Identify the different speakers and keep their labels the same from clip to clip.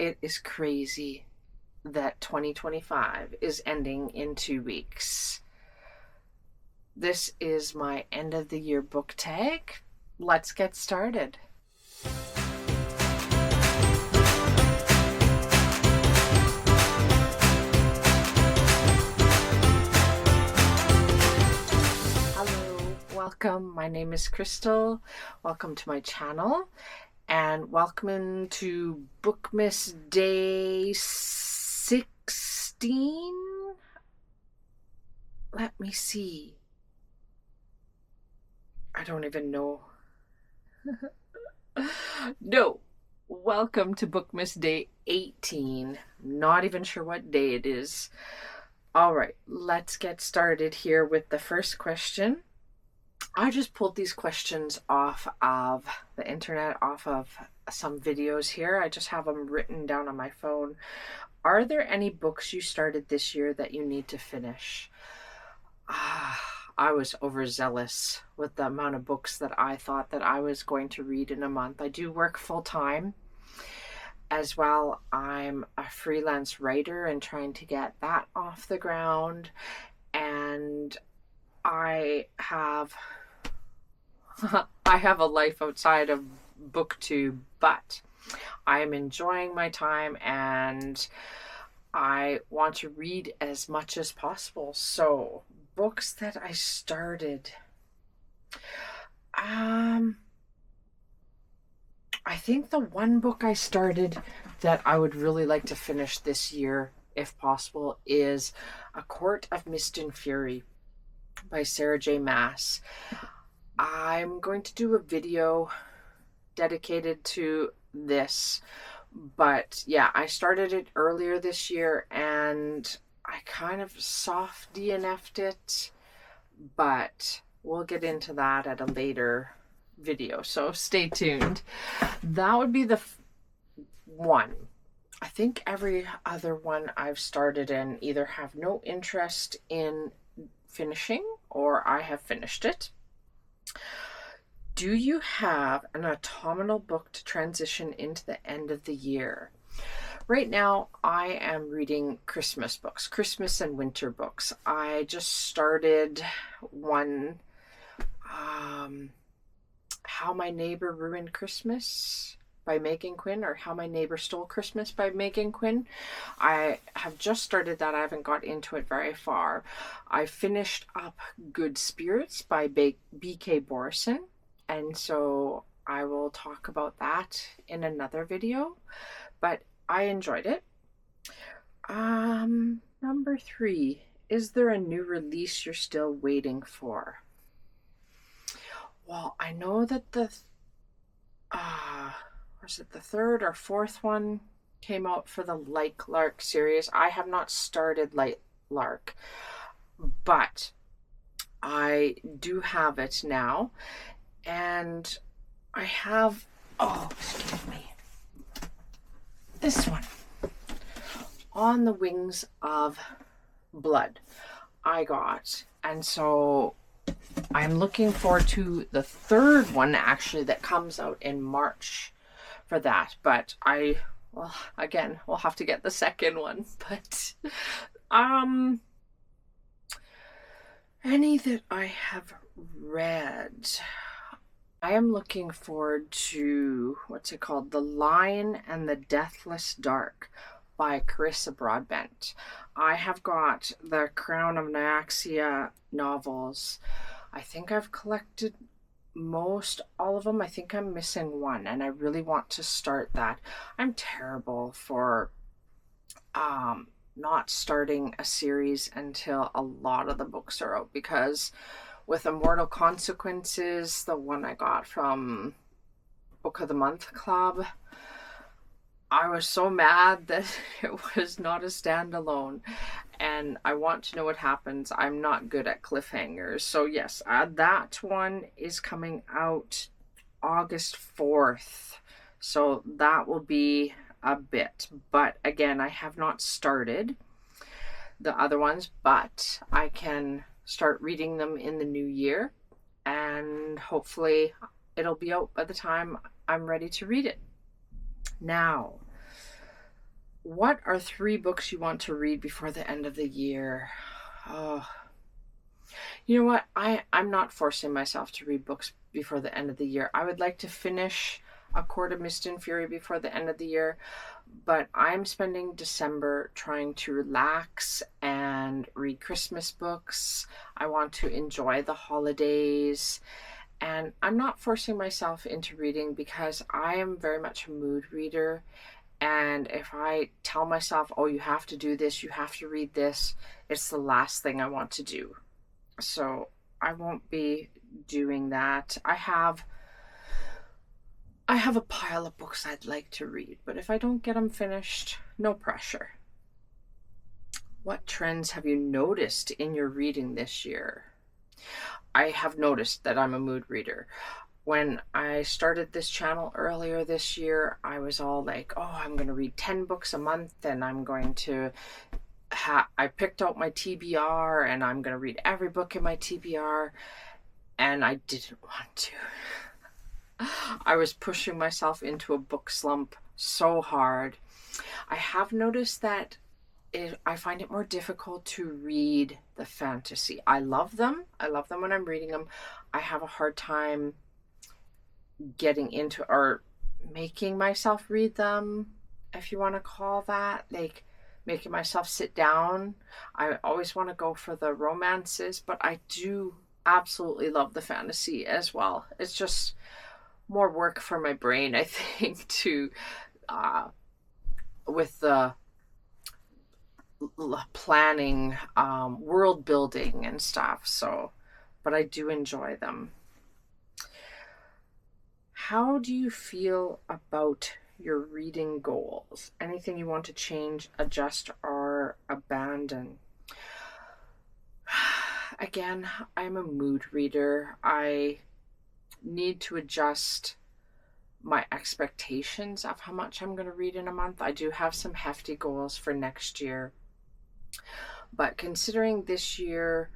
Speaker 1: It is crazy that 2025 is ending in 2 weeks. This is my end of the year book tag. Let's get started. Hello, welcome. My name is Crystal. Welcome to my channel. And welcome to Bookmas Day 16. Let me see. I don't even know. No. Welcome to Bookmas Day 18. Not even sure what day it is. All right, let's get started here with the first question. I just pulled these questions off of the internet, off of some videos here. I just have them written down on my phone. Are there any books you started this year that you need to finish? I was overzealous with the amount of books that I thought that I was going to read in a month. I do work full time. As well, I'm a freelance writer and trying to get that off the ground. And I have a life outside of BookTube, but I am enjoying my time and I want to read as much as possible. So, books that I started. I think the one book I started that I would really like to finish this year, if possible, is A Court of Mist and Fury by Sarah J. Maas. I'm going to do a video dedicated to this, but yeah, I started it earlier this year and I kind of soft DNF'd it, but we'll get into that at a later video, so stay tuned. That would be the one. I think every other one I've started in either have no interest in finishing or I have finished it. Do you have an autumnal book to transition into the end of the year? Right now, I am reading Christmas books, Christmas and winter books. I just started one, How My Neighbor Ruined Christmas by Megan Quinn, or How My Neighbor Stole Christmas by Megan Quinn. I have just started that. I haven't got into it very far. I finished up Good Spirits by B.K. Borison, and so I will talk about that in another video, but I enjoyed it. Number 3, is there a new release you're still waiting for? Well, I know that the was it the third or fourth one came out for the Like Lark series. I have not started Like Lark, but I do have it now, and I have, excuse me, this one, On the Wings of Blood, I got, and so I'm looking forward to the third one actually that comes out in March for that, but we'll have to get the second one. But any that I have read, I am looking forward to, what's it called? The Lion and the Deathless Dark by Carissa Broadbent. I have got the Crown of Nyaxia novels. I think I've collected all of them. I think I'm missing one, and I really want to start that. I'm terrible for not starting a series until a lot of the books are out, because with Immortal Consequences, the one I got from Book of the Month Club, I was so mad that it was not a standalone, and I want to know what happens. I'm not good at cliffhangers. So yes, that one is coming out August 4th. So that will be a bit. But again, I have not started the other ones, but I can start reading them in the new year, and hopefully it'll be out by the time I'm ready to read it. Now, What are 3 books you want to read before the end of the year? Oh, you know what? I'm not forcing myself to read books before the end of the year. I would like to finish A Court of Mist and Fury before the end of the year, but I'm spending December trying to relax and read Christmas books. I want to enjoy the holidays, and I'm not forcing myself into reading because I am very much a mood reader. And if I tell myself, oh, you have to do this, you have to read this, it's the last thing I want to do. So I won't be doing that. I have a pile of books I'd like to read, but if I don't get them finished, no pressure. What trends have you noticed in your reading this year? I have noticed that I'm a mood reader. When I started this channel earlier this year, I was all like, oh, I'm going to read 10 books a month and I'm going to I picked out my TBR and I'm going to read every book in my TBR, and I didn't want to. I was pushing myself into a book slump so hard. I have noticed that I find it more difficult to read the fantasy. I love them. I love them when I'm reading them. I have a hard time getting into or making myself read them, if you want to call that, like making myself sit down. I always want to go for the romances, but I do absolutely love the fantasy as well. It's just more work for my brain, I think, to with the planning, world building and stuff. So, but I do enjoy them. How do you feel about your reading goals? Anything you want to change, adjust, or abandon? Again, I'm a mood reader. I need to adjust my expectations of how much I'm going to read in a month. I do have some hefty goals for next year. But considering this year,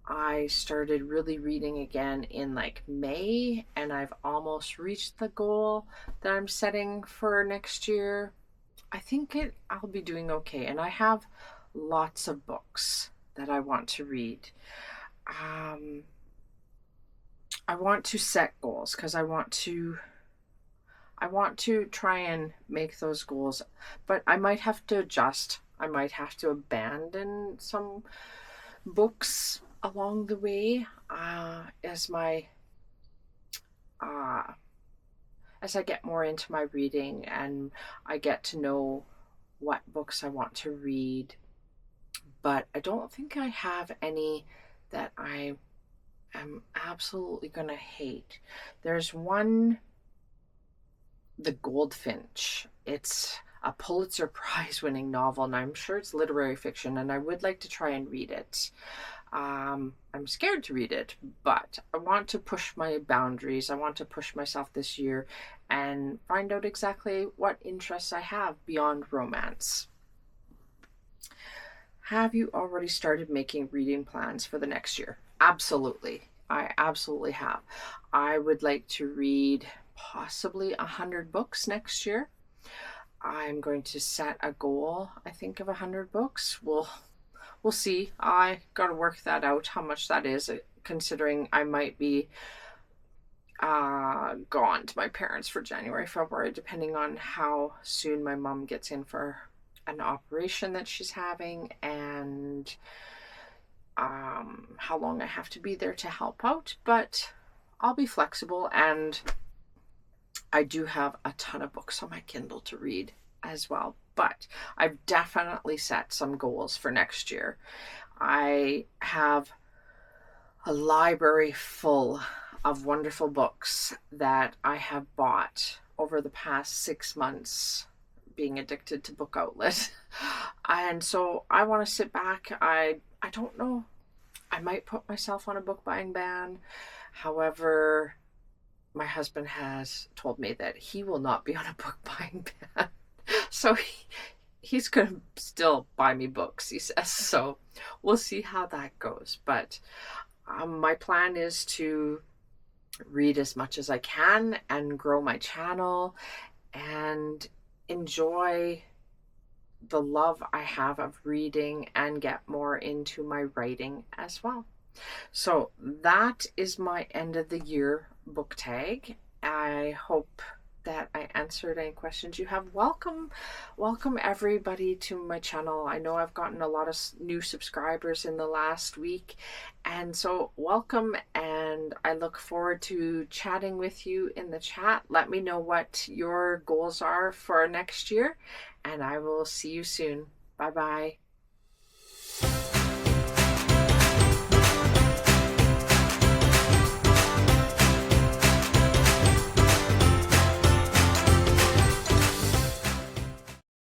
Speaker 1: I started really reading again in like May, and I've almost reached the goal that I'm setting for next year. I think I'll be doing okay, and I have lots of books that I want to read. I want to set goals because I want to try and make those goals, but I might have to adjust. I might have to abandon some books along the way, uh, as I get more into my reading and I get to know what books I want to read. But I don't think I have any that I am absolutely going to hate. There's one, The Goldfinch. It's a Pulitzer Prize winning novel, and I'm sure it's literary fiction, and I would like to try and read it. I'm scared to read it, but I want to push my boundaries. I want to push myself this year and find out exactly what interests I have beyond romance. Have you already started making reading plans for the next year? Absolutely. I absolutely have. I would like to read possibly 100 books next year. I'm going to set a goal, I think, of 100 books. We'll see. I got to work that out, how much that is, considering I might be gone to my parents for January, February, depending on how soon my mom gets in for an operation that she's having, and how long I have to be there to help out. But I'll be flexible, and I do have a ton of books on my Kindle to read as well. But I've definitely set some goals for next year. I have a library full of wonderful books that I have bought over the past 6 months being addicted to Book Outlet. And so I want to sit back. I don't know. I might put myself on a book buying ban. However, my husband has told me that he will not be on a book buying ban. So he's going to still buy me books, he says. So we'll see how that goes. But my plan is to read as much as I can and grow my channel and enjoy the love I have of reading and get more into my writing as well. So that is my end of the year book tag. I hope that I answered any questions you have. Welcome everybody to my channel. I know I've gotten a lot of new subscribers in the last week, and so welcome, and I look forward to chatting with you in the chat. Let me know what your goals are for next year, and I will see you soon. Bye bye.